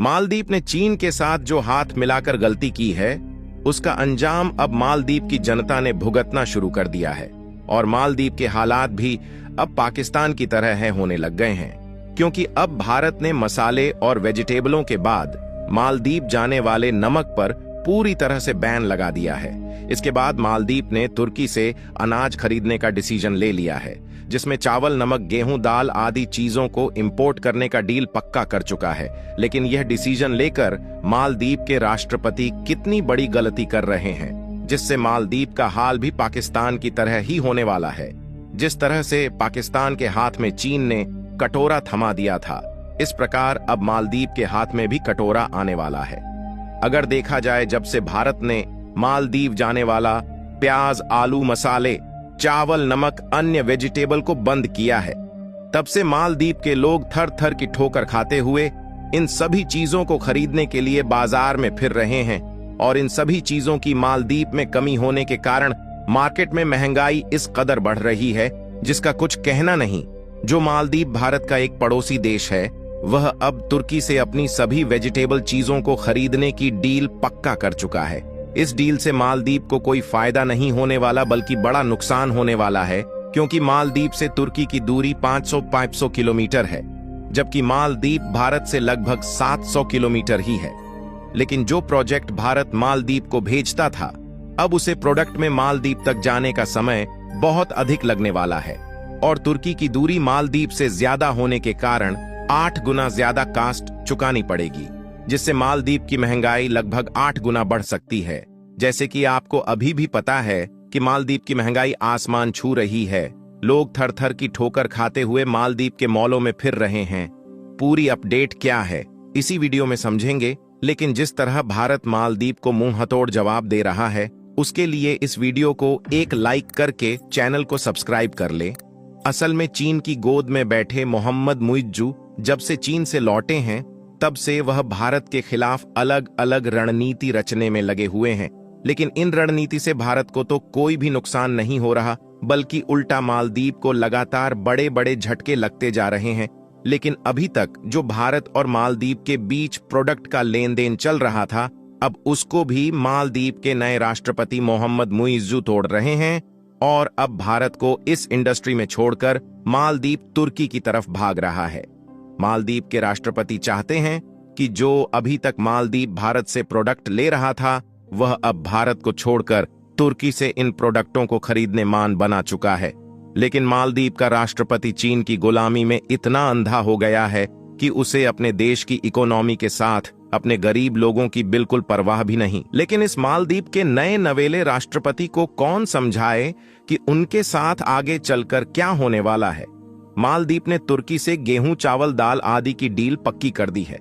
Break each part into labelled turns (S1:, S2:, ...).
S1: मालदीव ने चीन के साथ जो हाथ मिलाकर गलती की है, उसका अंजाम अब मालदीव की जनता ने भुगतना शुरू कर दिया है और मालदीव के हालात भी अब पाकिस्तान की तरह है होने लग गए हैं, क्योंकि अब भारत ने मसाले और वेजिटेबलों के बाद मालदीव जाने वाले नमक पर पूरी तरह से बैन लगा दिया है। इसके बाद मालदीव ने तुर्की से अनाज खरीदने का डिसीजन ले लिया है, जिसमें चावल, नमक, गेहूं, दाल आदि चीजों को इंपोर्ट करने का डील पक्का कर चुका है। लेकिन यह डिसीजन लेकर मालदीव के राष्ट्रपति कितनी बड़ी गलती कर रहे हैं, जिससे मालदीव का हाल भी पाकिस्तान की तरह ही होने वाला है। जिस तरह से पाकिस्तान के हाथ में चीन ने कटोरा थमा दिया था, इस प्रकार अब मालदीव के हाथ में भी कटोरा आने वाला है। अगर देखा जाए, जब से भारत ने मालदीव जाने वाला प्याज, आलू, मसाले, चावल, नमक, अन्य वेजिटेबल को बंद किया है, तब से मालदीव के लोग थर थर की ठोकर खाते हुए इन सभी चीजों को खरीदने के लिए बाजार में फिर रहे हैं। और इन सभी चीजों की मालदीव में कमी होने के कारण मार्केट में महंगाई इस कदर बढ़ रही है, जिसका कुछ कहना नहीं। जो मालदीव भारत का एक पड़ोसी देश है, वह अब तुर्की से अपनी सभी वेजिटेबल चीजों को खरीदने की डील पक्का कर चुका है। इस डील से मालदीव को कोई फायदा नहीं होने वाला, बल्कि बड़ा नुकसान होने वाला है, क्योंकि मालदीव से तुर्की की दूरी 500 किलोमीटर है, जबकि मालदीव भारत से लगभग 700 किलोमीटर ही है। लेकिन जो प्रोजेक्ट भारत मालदीव को भेजता था, अब उसे प्रोडक्ट में मालदीव तक जाने का समय बहुत अधिक लगने वाला है। और तुर्की की दूरी मालदीव से ज्यादा होने के कारण 8 गुना ज्यादा कास्ट चुकानी पड़ेगी, जिससे मालदीव की महंगाई लगभग 8 गुना बढ़ सकती है। जैसे कि आपको अभी भी पता है कि मालदीव की महंगाई आसमान छू रही है। लोग थर थर की ठोकर खाते हुए मालदीव के मॉलों में फिर रहे हैं। पूरी अपडेट क्या है, इसी वीडियो में समझेंगे। लेकिन जिस तरह भारत मालदीव को मुंह हथौड़ जवाब दे रहा है, उसके लिए इस वीडियो को एक लाइक करके चैनल को सब्सक्राइब कर ले। असल में चीन की गोद में बैठे मोहम्मद मुइज्जू जब से चीन से लौटे हैं, तब से वह भारत के खिलाफ अलग अलग रणनीति रचने में लगे हुए हैं। लेकिन इन रणनीति से भारत को तो कोई भी नुकसान नहीं हो रहा, बल्कि उल्टा मालदीव को लगातार बड़े बड़े झटके लगते जा रहे हैं। लेकिन अभी तक जो भारत और मालदीव के बीच प्रोडक्ट का लेन देन चल रहा था, अब उसको भी मालदीव के नए राष्ट्रपति मोहम्मद मुइज्जू तोड़ रहे हैं। और अब भारत को इस इंडस्ट्री में छोड़कर मालदीव तुर्की की तरफ भाग रहा है। मालदीव के राष्ट्रपति चाहते हैं कि जो अभी तक मालदीव भारत से प्रोडक्ट ले रहा था, वह अब भारत को छोड़कर तुर्की से इन प्रोडक्टों को खरीदने मान बना चुका है। लेकिन मालदीव का राष्ट्रपति चीन की गुलामी में इतना अंधा हो गया है कि उसे अपने देश की इकोनॉमी के साथ अपने गरीब लोगों की बिल्कुल परवाह भी नहीं। लेकिन इस मालदीव के नए नवेले राष्ट्रपति को कौन समझाए कि उनके साथ आगे चलकर क्या होने वाला है। मालदीव ने तुर्की से गेहूं, चावल, दाल आदि की डील पक्की कर दी है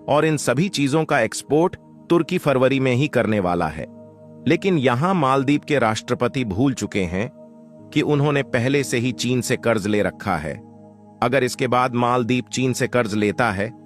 S1: और इन सभी चीजों का एक्सपोर्ट तुर्की फरवरी में ही करने वाला है। लेकिन यहां मालदीव के राष्ट्रपति भूल चुके हैं कि उन्होंने पहले से ही चीन से कर्ज ले रखा है। अगर इसके बाद मालदीव चीन से कर्ज लेता है,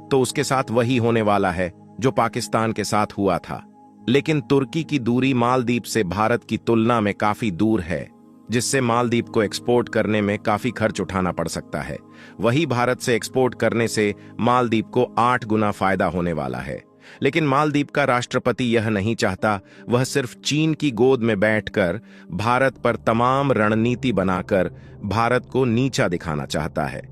S1: तो उसके साथ वही होने वाला है जो पाकिस्तान के साथ हुआ था। लेकिन तुर्की की दूरी मालदीव से भारत की तुलना में काफी दूर है, जिससे मालदीव को एक्सपोर्ट करने में काफी खर्च उठाना पड़ सकता है। वही भारत से एक्सपोर्ट करने से मालदीव को 8 गुना फायदा होने वाला है। लेकिन मालदीव का राष्ट्रपति यह नहीं चाहता। वह सिर्फ चीन की गोद में बैठकर भारत पर तमाम रणनीति बनाकर भारत को नीचा दिखाना चाहता है।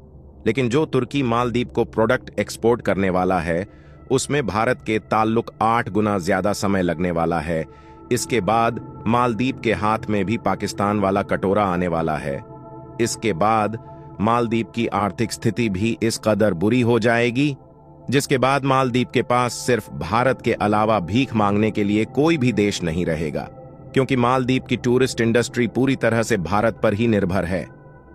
S1: लेकिन जो तुर्की मालदीव को प्रोडक्ट एक्सपोर्ट करने वाला है, उसमें भारत के ताल्लुक 8 गुना ज्यादा समय लगने वाला है। इसके बाद मालदीव के हाथ में भी पाकिस्तान वाला कटोरा आने वाला है। इसके बाद मालदीव की आर्थिक स्थिति भी इस कदर बुरी हो जाएगी, जिसके बाद मालदीव के पास सिर्फ भारत के अलावा भीख मांगने के लिए कोई भी देश नहीं रहेगा, क्योंकि मालदीव की टूरिस्ट इंडस्ट्री पूरी तरह से भारत पर ही निर्भर है।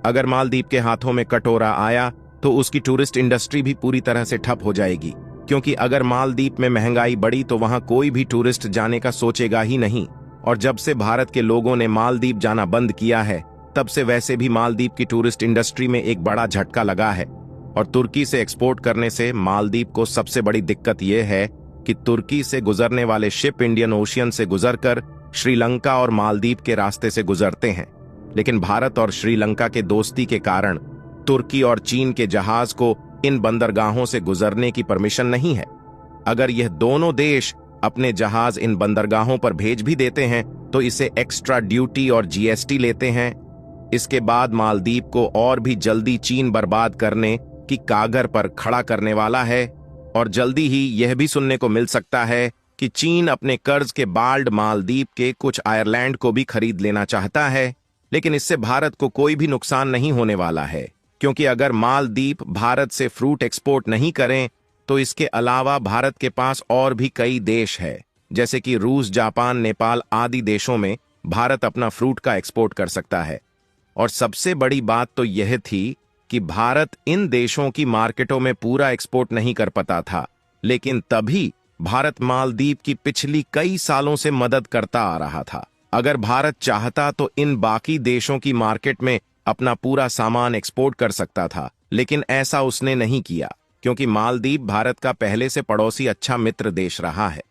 S1: अगर मालदीव के हाथों में कटोरा आया, तो उसकी टूरिस्ट इंडस्ट्री भी पूरी तरह से ठप हो जाएगी, क्योंकि अगर मालदीव में महंगाई बढ़ी तो वहां कोई भी टूरिस्ट जाने का सोचेगा ही नहीं। और जब से भारत के लोगों ने मालदीव जाना बंद किया है, तब से वैसे भी मालदीव की टूरिस्ट इंडस्ट्री में एक बड़ा झटका लगा है। और तुर्की से एक्सपोर्ट करने से मालदीव को सबसे बड़ी दिक्कत यह है कि तुर्की से गुजरने वाले शिप इंडियन ओशियन से गुजरकर श्रीलंका और मालदीव के रास्ते से गुजरते हैं। लेकिन भारत और श्रीलंका के दोस्ती के कारण तुर्की और चीन के जहाज को इन बंदरगाहों से गुजरने की परमिशन नहीं है। अगर यह दोनों देश अपने जहाज इन बंदरगाहों पर भेज भी देते हैं तो इसे एक्स्ट्रा ड्यूटी और जीएसटी लेते हैं। इसके बाद मालदीव को और भी जल्दी चीन बर्बाद करने की कागर पर खड़ा करने वाला है, और जल्दी ही यह भी सुनने को मिल सकता है कि चीन अपने कर्ज के बाल्ड मालदीव के कुछ आयरलैंड को भी खरीद लेना चाहता है। लेकिन इससे भारत को कोई भी नुकसान नहीं होने वाला है, क्योंकि अगर मालदीव भारत से फ्रूट एक्सपोर्ट नहीं करें तो इसके अलावा भारत के पास और भी कई देश है, जैसे कि रूस, जापान, नेपाल आदि देशों में भारत अपना फ्रूट का एक्सपोर्ट कर सकता है। और सबसे बड़ी बात तो यह थी कि भारत इन देशों की मार्केटों में पूरा एक्सपोर्ट नहीं कर पाता था, लेकिन तभी भारत मालदीव की पिछली कई सालों से मदद करता आ रहा था। अगर भारत चाहता तो इन बाकी देशों की मार्केट में अपना पूरा सामान एक्सपोर्ट कर सकता था, लेकिन ऐसा उसने नहीं किया, क्योंकि मालदीव भारत का पहले से पड़ोसी अच्छा मित्र देश रहा है।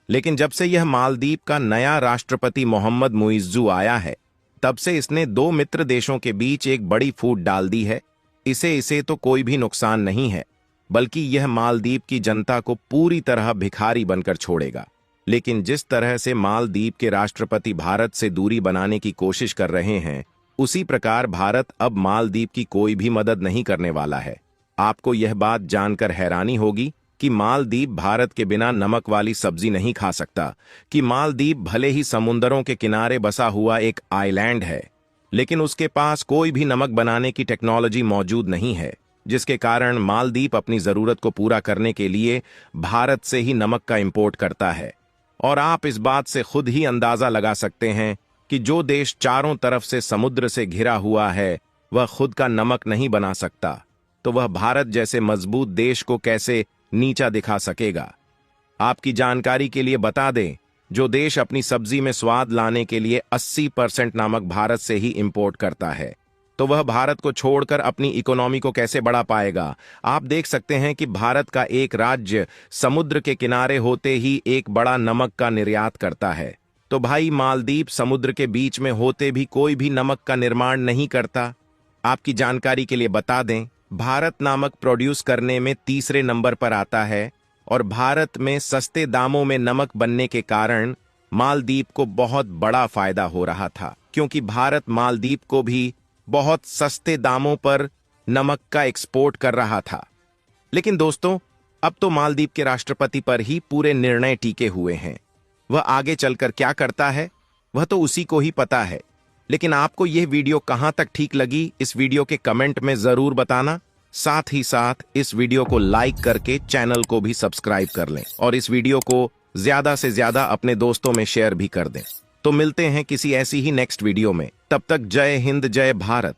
S1: लेकिन जब से यह मालदीव का नया राष्ट्रपति मोहम्मद मुइज्जू आया है, तब से इसने दो मित्र देशों के बीच एक बड़ी फूट डाल दी है। इसे तो कोई भी नुकसान नहीं है, बल्कि यह मालदीव की जनता को पूरी तरह भिखारी बनकर छोड़ेगा। लेकिन जिस तरह से मालदीव के राष्ट्रपति भारत से दूरी बनाने की कोशिश कर रहे हैं, उसी प्रकार भारत अब मालदीव की कोई भी मदद नहीं करने वाला है। आपको यह बात जानकर हैरानी होगी कि मालदीव भारत के बिना नमक वाली सब्जी नहीं खा सकता, कि मालदीव भले ही समुंदरों के किनारे बसा हुआ एक आइलैंड है, लेकिन उसके पास कोई भी नमक बनाने की टेक्नोलॉजी मौजूद नहीं है, जिसके कारण मालदीव अपनी जरूरत को पूरा करने के लिए भारत से ही नमक का इंपोर्ट करता है। और आप इस बात से खुद ही अंदाजा लगा सकते हैं कि जो देश चारों तरफ से समुद्र से घिरा हुआ है वह खुद का नमक नहीं बना सकता, तो वह भारत जैसे मजबूत देश को कैसे नीचा दिखा सकेगा। आपकी जानकारी के लिए बता दें, जो देश अपनी सब्जी में स्वाद लाने के लिए 80% नमक भारत से ही इंपोर्ट करता है, तो वह भारत को छोड़कर अपनी इकोनॉमी को कैसे बढ़ा पाएगा। आप देख सकते हैं कि भारत का एक राज्य समुद्र के किनारे होते ही एक बड़ा नमक का निर्यात करता है, तो भाई मालदीव समुद्र के बीच में होते भी कोई भी नमक का निर्माण नहीं करता। आपकी जानकारी के लिए बता दें, भारत नमक प्रोड्यूस करने में तीसरे नंबर पर आता है, और भारत में सस्ते दामों में नमक बनने के कारण मालदीव को बहुत बड़ा फायदा हो रहा था, क्योंकि भारत मालदीव को भी बहुत सस्ते दामों पर नमक का एक्सपोर्ट कर रहा था। लेकिन दोस्तों, अब तो मालदीव के राष्ट्रपति पर ही पूरे निर्णय टिके हुए हैं। वह आगे चलकर क्या करता है वह तो उसी को ही पता है। लेकिन आपको यह वीडियो कहां तक ठीक लगी, इस वीडियो के कमेंट में जरूर बताना। साथ ही साथ इस वीडियो को लाइक करके चैनल को भी सब्सक्राइब कर लें, और इस वीडियो को ज्यादा से ज्यादा अपने दोस्तों में शेयर भी कर दें। तो मिलते हैं किसी ऐसी ही नेक्स्ट वीडियो में। तब तक जय हिंद, जय भारत।